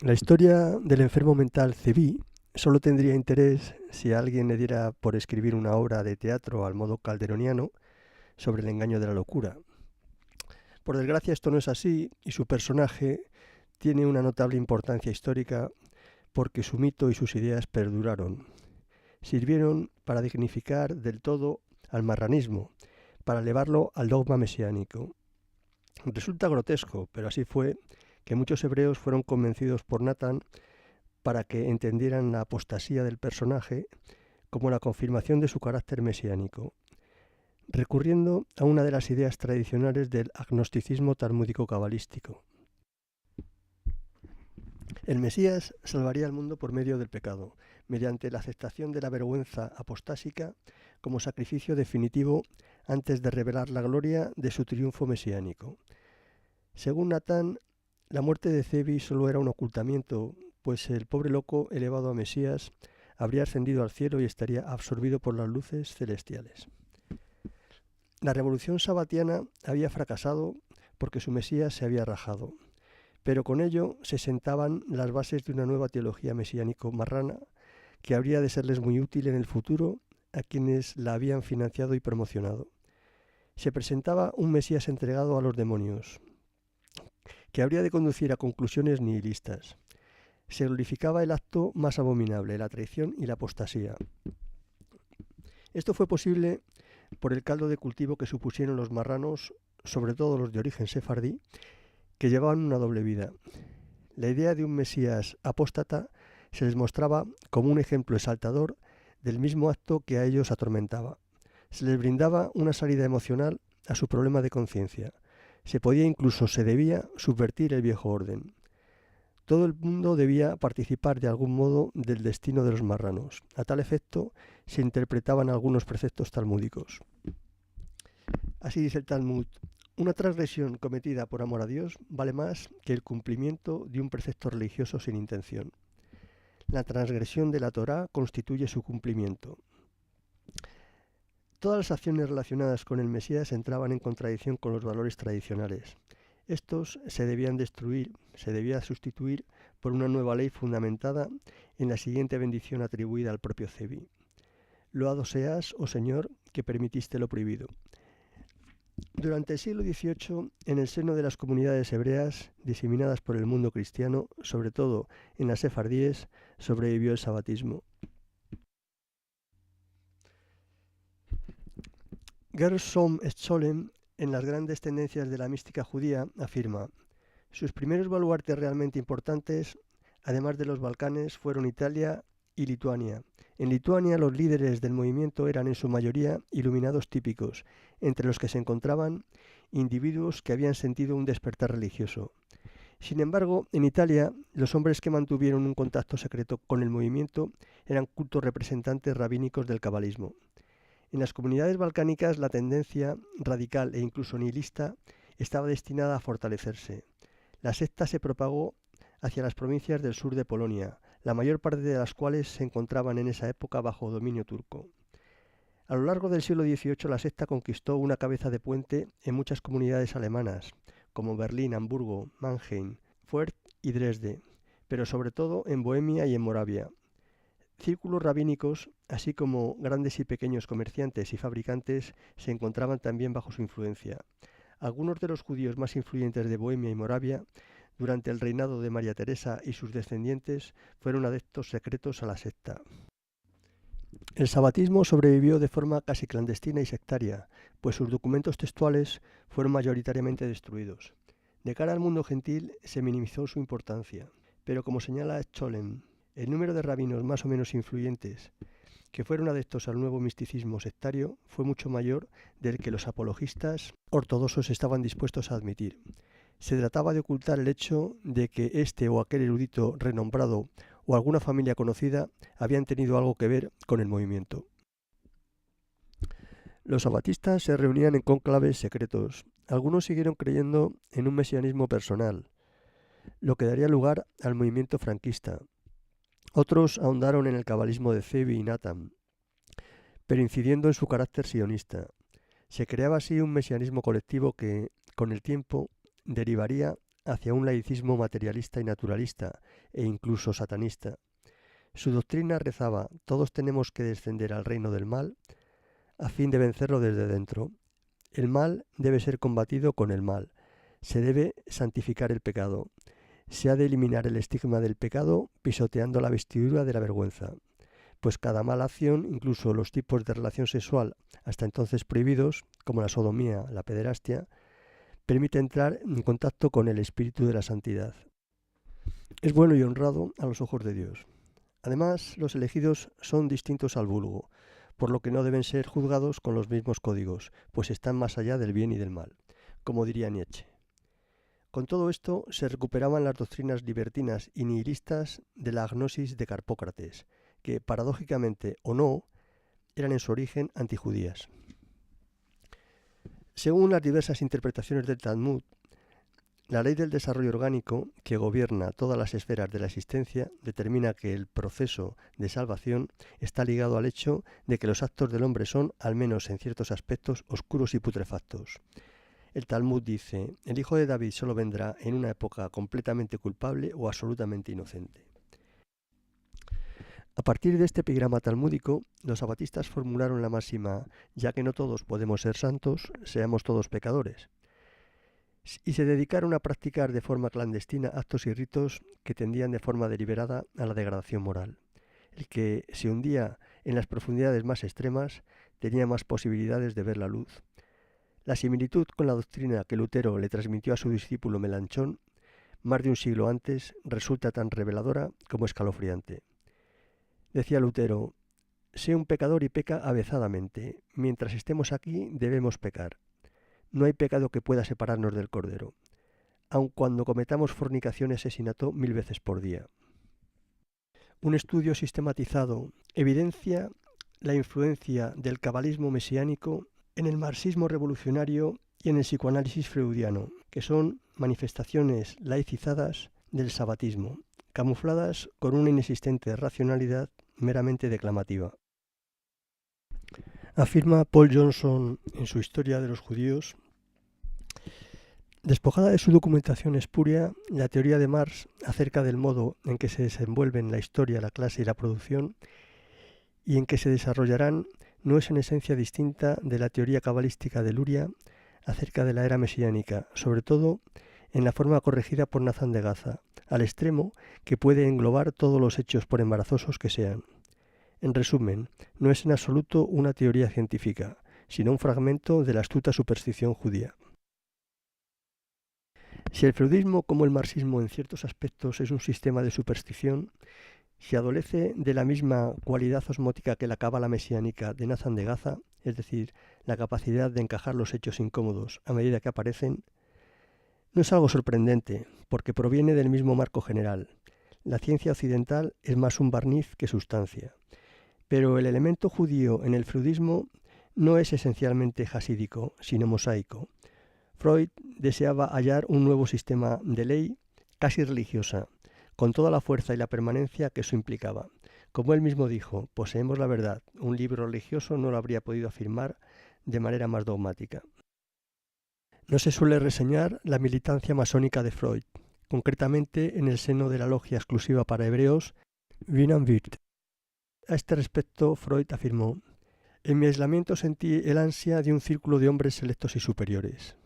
La historia del enfermo mental Cebí solo tendría interés si alguien le diera por escribir una obra de teatro al modo calderoniano sobre el engaño de la locura. Por desgracia esto no es así y su personaje tiene una notable importancia histórica porque su mito y sus ideas perduraron. Sirvieron para dignificar del todo al marranismo, para elevarlo al dogma mesiánico. Resulta grotesco, pero así fue que muchos hebreos fueron convencidos por Natán para que entendieran la apostasía del personaje como la confirmación de su carácter mesiánico, recurriendo a una de las ideas tradicionales del agnosticismo talmúdico cabalístico. El Mesías salvaría al mundo por medio del pecado, mediante la aceptación de la vergüenza apostásica como sacrificio definitivo antes de revelar la gloria de su triunfo mesiánico. Según Natán, la muerte de Cebi solo era un ocultamiento, pues el pobre loco, elevado a Mesías, habría ascendido al cielo y estaría absorbido por las luces celestiales. La revolución sabatiana había fracasado porque su Mesías se había rajado, pero con ello se sentaban las bases de una nueva teología mesiánico-marrana que habría de serles muy útil en el futuro a quienes la habían financiado y promocionado. Se presentaba un Mesías entregado a los demonios, que habría de conducir a conclusiones nihilistas. Se glorificaba el acto más abominable, la traición y la apostasía. Esto fue posible por el caldo de cultivo que supusieron los marranos, sobre todo los de origen sefardí, que llevaban una doble vida. La idea de un Mesías apóstata se les mostraba como un ejemplo exaltador del mismo acto que a ellos atormentaba. Se les brindaba una salida emocional a su problema de conciencia. Se podía, incluso se debía, subvertir el viejo orden. Todo el mundo debía participar de algún modo del destino de los marranos. A tal efecto se interpretaban algunos preceptos talmúdicos. Así dice el Talmud: una transgresión cometida por amor a Dios vale más que el cumplimiento de un precepto religioso sin intención. La transgresión de la Torá constituye su cumplimiento. Todas las acciones relacionadas con el Mesías entraban en contradicción con los valores tradicionales. Estos se debían destruir, se debía sustituir por una nueva ley fundamentada en la siguiente bendición atribuida al propio Cebi: loado seas, oh Señor, que permitiste lo prohibido. Durante el siglo XVIII, en el seno de las comunidades hebreas diseminadas por el mundo cristiano, sobre todo en las sefardíes, sobrevivió el sabatismo. Gershom Scholem, en las grandes tendencias de la mística judía, afirma: sus primeros baluartes realmente importantes, además de los Balcanes, fueron Italia y Lituania. En Lituania los líderes del movimiento eran en su mayoría iluminados típicos, entre los que se encontraban individuos que habían sentido un despertar religioso. Sin embargo, en Italia, los hombres que mantuvieron un contacto secreto con el movimiento eran cultos representantes rabínicos del cabalismo. En las comunidades balcánicas la tendencia radical e incluso nihilista estaba destinada a fortalecerse. La secta se propagó hacia las provincias del sur de Polonia, la mayor parte de las cuales se encontraban en esa época bajo dominio turco. A lo largo del siglo XVIII la secta conquistó una cabeza de puente en muchas comunidades alemanas, como Berlín, Hamburgo, Mannheim, Fürth y Dresde, pero sobre todo en Bohemia y en Moravia. Círculos rabínicos, así como grandes y pequeños comerciantes y fabricantes, se encontraban también bajo su influencia. Algunos de los judíos más influyentes de Bohemia y Moravia, durante el reinado de María Teresa y sus descendientes, fueron adeptos secretos a la secta. El sabatismo sobrevivió de forma casi clandestina y sectaria, pues sus documentos textuales fueron mayoritariamente destruidos. De cara al mundo gentil se minimizó su importancia, pero como señala Scholem, el número de rabinos más o menos influyentes que fueron adeptos al nuevo misticismo sectario fue mucho mayor del que los apologistas ortodoxos estaban dispuestos a admitir. Se trataba de ocultar el hecho de que este o aquel erudito renombrado o alguna familia conocida habían tenido algo que ver con el movimiento. Los sabatistas se reunían en cónclaves secretos. Algunos siguieron creyendo en un mesianismo personal, lo que daría lugar al movimiento franquista. Otros ahondaron en el cabalismo de Cebi y Nathan, pero incidiendo en su carácter sionista. Se creaba así un mesianismo colectivo que, con el tiempo, derivaría hacia un laicismo materialista y naturalista, e incluso satanista. Su doctrina rezaba: todos tenemos que descender al reino del mal a fin de vencerlo desde dentro. El mal debe ser combatido con el mal. Se debe santificar el pecado. Se ha de eliminar el estigma del pecado pisoteando la vestidura de la vergüenza, pues cada mala acción, incluso los tipos de relación sexual hasta entonces prohibidos, como la sodomía, la pederastia, permite entrar en contacto con el espíritu de la santidad. Es bueno y honrado a los ojos de Dios. Además, los elegidos son distintos al vulgo, por lo que no deben ser juzgados con los mismos códigos, pues están más allá del bien y del mal, como diría Nietzsche. Con todo esto se recuperaban las doctrinas libertinas y nihilistas de la agnosis de Carpócrates, que, paradójicamente o no, eran en su origen antijudías. Según las diversas interpretaciones del Talmud, la ley del desarrollo orgánico, que gobierna todas las esferas de la existencia, determina que el proceso de salvación está ligado al hecho de que los actos del hombre son, al menos en ciertos aspectos, oscuros y putrefactos. El Talmud dice: el hijo de David solo vendrá en una época completamente culpable o absolutamente inocente. A partir de este epigrama talmúdico, los sabatistas formularon la máxima: ya que no todos podemos ser santos, seamos todos pecadores. Y se dedicaron a practicar de forma clandestina actos y ritos que tendían de forma deliberada a la degradación moral. El que se hundía en las profundidades más extremas tenía más posibilidades de ver la luz. La similitud con la doctrina que Lutero le transmitió a su discípulo Melanchthon más de un siglo antes resulta tan reveladora como escalofriante. Decía Lutero: sé un pecador y peca avezadamente. Mientras estemos aquí debemos pecar. No hay pecado que pueda separarnos del Cordero, aun cuando cometamos fornicación y asesinato 1000 veces por día. Un estudio sistematizado evidencia la influencia del cabalismo mesiánico en el marxismo revolucionario y en el psicoanálisis freudiano, que son manifestaciones laicizadas del sabatismo, camufladas con una inexistente racionalidad meramente declamativa. Afirma Paul Johnson en su Historia de los Judíos: despojada de su documentación espuria, la teoría de Marx acerca del modo en que se desenvuelven la historia, la clase y la producción, y en que se desarrollarán, no es en esencia distinta de la teoría cabalística de Luria acerca de la era mesiánica, sobre todo en la forma corregida por Nathan de Gaza, al extremo que puede englobar todos los hechos por embarazosos que sean. En resumen, no es en absoluto una teoría científica, sino un fragmento de la astuta superstición judía. Si el freudismo, como el marxismo en ciertos aspectos, es un sistema de superstición, si adolece de la misma cualidad osmótica que la cábala mesiánica de Nathan de Gaza, es decir, la capacidad de encajar los hechos incómodos a medida que aparecen, no es algo sorprendente, porque proviene del mismo marco general. La ciencia occidental es más un barniz que sustancia. Pero el elemento judío en el freudismo no es esencialmente jasídico, sino mosaico. Freud deseaba hallar un nuevo sistema de ley casi religiosa, con toda la fuerza y la permanencia que eso implicaba. Como él mismo dijo: poseemos la verdad, un libro religioso no lo habría podido afirmar de manera más dogmática. No se suele reseñar la militancia masónica de Freud, concretamente en el seno de la logia exclusiva para hebreos, Wien am Wirt. A este respecto, Freud afirmó: en mi aislamiento sentí el ansia de un círculo de hombres selectos y superiores.